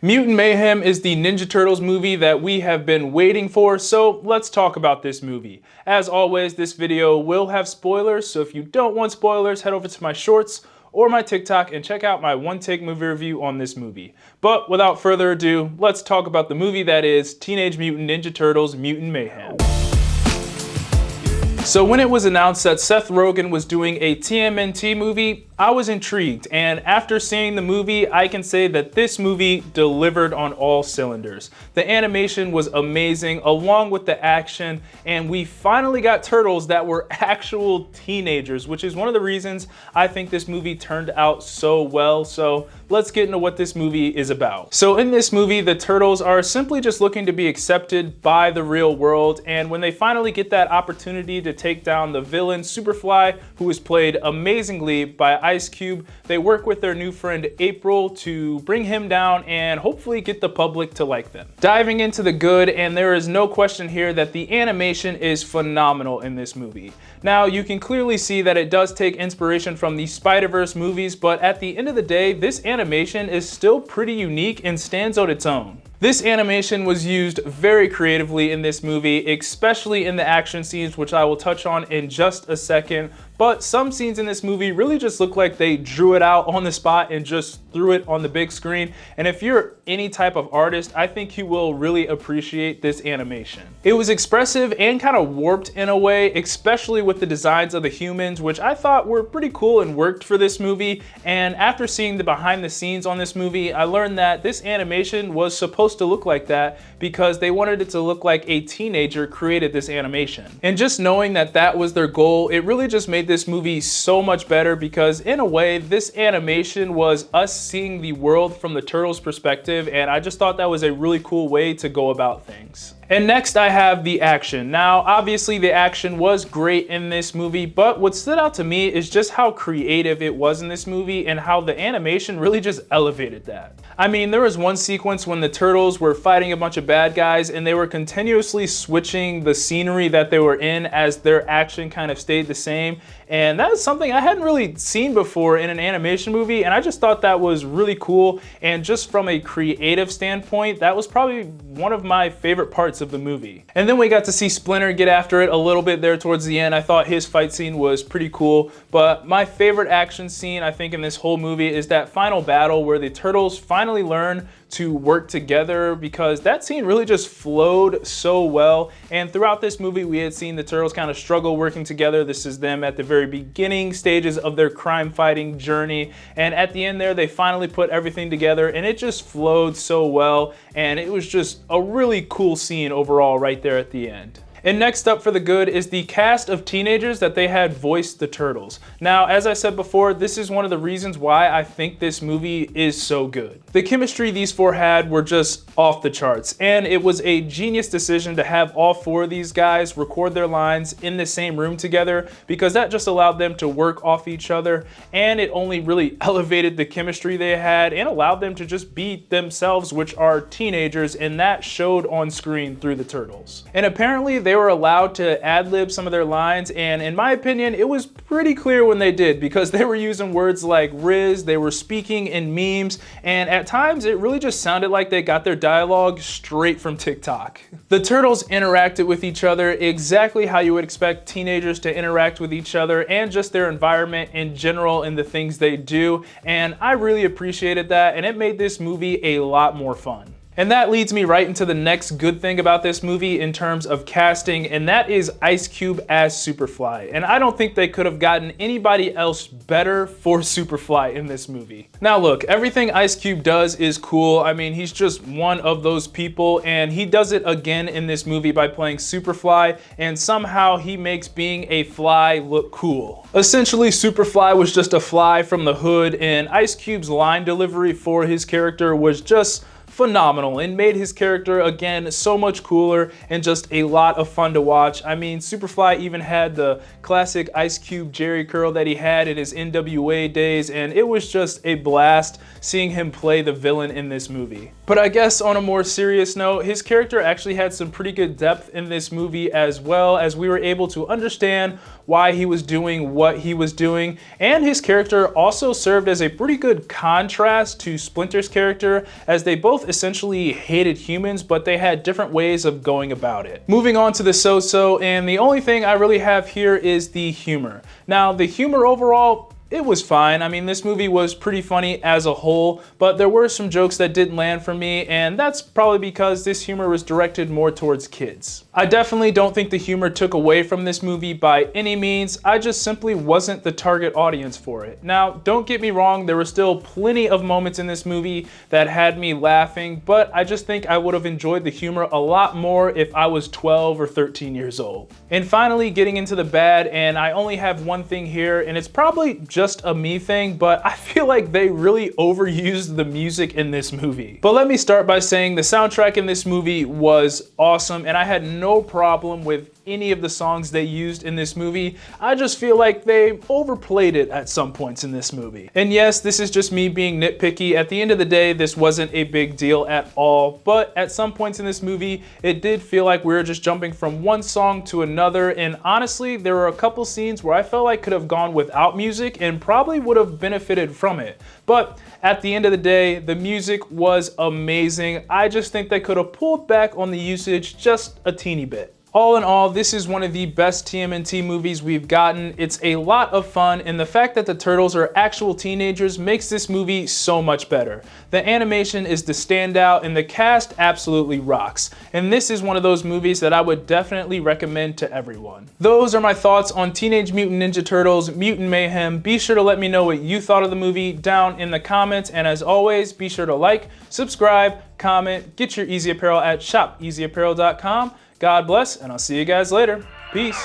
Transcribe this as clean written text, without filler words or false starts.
Mutant Mayhem is the Ninja Turtles movie that we have been waiting for, so let's talk about this movie. As always, this video will have spoilers, so if you don't want spoilers, head over to my shorts or my TikTok and check out my one-take movie review on this movie. But without further ado, let's talk about the movie that is Teenage Mutant Ninja Turtles Mutant Mayhem. So when it was announced that Seth Rogen was doing a TMNT movie, I was intrigued, and after seeing the movie, I can say that this movie delivered on all cylinders. The animation was amazing, along with the action, and we finally got turtles that were actual teenagers, which is one of the reasons I think this movie turned out so well. So let's get into what this movie is about. So in this movie, the turtles are simply just looking to be accepted by the real world, and when they finally get that opportunity to take down the villain Superfly, who is played amazingly by Ice Cube, they work with their new friend April to bring him down and hopefully get the public to like them. Diving into the good, and there is no question here that the animation is phenomenal in this movie. Now, you can clearly see that it does take inspiration from the Spider-Verse movies, but at the end of the day, this animation is still pretty unique and stands on its own. This animation was used very creatively in this movie, especially in the action scenes, which I will touch on in just a second. But some scenes in this movie really just look like they drew it out on the spot and just threw it on the big screen. And if you're any type of artist, I think you will really appreciate this animation. It was expressive and kind of warped in a way, especially with the designs of the humans, which I thought were pretty cool and worked for this movie. And after seeing the behind the scenes on this movie, I learned that this animation was supposed to look like that because they wanted it to look like a teenager created this animation. And just knowing that that was their goal, it really just made this movie so much better because in a way, this animation was us seeing the world from the Turtles' perspective, and I just thought that was a really cool way to go about things. And next I have the action. Now, obviously the action was great in this movie, but what stood out to me is just how creative it was in this movie and how the animation really just elevated that. I mean, there was one sequence when the Turtles were fighting a bunch of bad guys and they were continuously switching the scenery that they were in as their action kind of stayed the same. And that was something I hadn't really seen before in an animation movie, and I just thought that was really cool. And just from a creative standpoint, that was probably one of my favorite parts of the movie. And then we got to see Splinter get after it a little bit there towards the end. I thought his fight scene was pretty cool, but my favorite action scene I think in this whole movie is that final battle where the Turtles finally learn to work together, because that scene really just flowed so well. And throughout this movie, we had seen the Turtles kind of struggle working together. This is them at the very beginning stages of their crime fighting journey. And at the end there, they finally put everything together and it just flowed so well. And it was just a really cool scene overall right there at the end. And next up for the good is the cast of teenagers that they had voiced the Turtles. Now, as I said before, this is one of the reasons why I think this movie is so good. The chemistry these four had were just off the charts, and it was a genius decision to have all four of these guys record their lines in the same room together, because that just allowed them to work off each other, and it only really elevated the chemistry they had and allowed them to just be themselves, which are teenagers, and that showed on screen through the Turtles. And apparently they were allowed to ad-lib some of their lines, and in my opinion, it was pretty clear when they did, because they were using words like Riz, they were speaking in memes, and at times it really just sounded like they got their dialogue straight from TikTok. The Turtles interacted with each other exactly how you would expect teenagers to interact with each other and just their environment in general and the things they do, and I really appreciated that, and it made this movie a lot more fun. And that leads me right into the next good thing about this movie in terms of casting, and that is Ice Cube as Superfly. And I don't think they could have gotten anybody else better for Superfly in this movie. Now look, everything Ice Cube does is cool. I mean, he's just one of those people, and he does it again in this movie by playing Superfly, and somehow he makes being a fly look cool. Essentially, Superfly was just a fly from the hood, and Ice Cube's line delivery for his character was just phenomenal and made his character again so much cooler and just a lot of fun to watch. I mean, Superfly even had the classic Ice Cube Jerry curl that he had in his NWA days, and it was just a blast seeing him play the villain in this movie. But I guess on a more serious note, his character actually had some pretty good depth in this movie, as well as we were able to understand why he was doing what he was doing, and his character also served as a pretty good contrast to Splinter's character, as they both both essentially hated humans, but they had different ways of going about it. Moving on to the so-so, and the only thing I really have here is the humor. Now, the humor overall, it was fine. I mean, this movie was pretty funny as a whole, but there were some jokes that didn't land for me, and that's probably because this humor was directed more towards kids. I definitely don't think the humor took away from this movie by any means. I just simply wasn't the target audience for it. Now, don't get me wrong, there were still plenty of moments in this movie that had me laughing, but I just think I would have enjoyed the humor a lot more if I was 12 or 13 years old. And finally, getting into the bad, and I only have one thing here, and it's probably just a me thing, but I feel like they really overused the music in this movie. But let me start by saying the soundtrack in this movie was awesome, and I had no problem with any of the songs they used in this movie. I just feel like they overplayed it at some points in this movie. And yes, this is just me being nitpicky. At the end of the day, this wasn't a big deal at all, but at some points in this movie, it did feel like we were just jumping from one song to another, and honestly, there were a couple scenes where I felt like could have gone without music and probably would have benefited from it. But at the end of the day, the music was amazing. I just think they could have pulled back on the usage just a teeny bit. All in all, this is one of the best TMNT movies we've gotten. It's a lot of fun, and the fact that the turtles are actual teenagers makes this movie so much better. The animation is the standout, and the cast absolutely rocks. And this is one of those movies that I would definitely recommend to everyone. Those are my thoughts on Teenage Mutant Ninja Turtles Mutant Mayhem. Be sure to let me know what you thought of the movie down in the comments, and as always, be sure to like, subscribe, comment, get your Eazy Apparel at shopeasyapparel.com. God bless, and I'll see you guys later. Peace.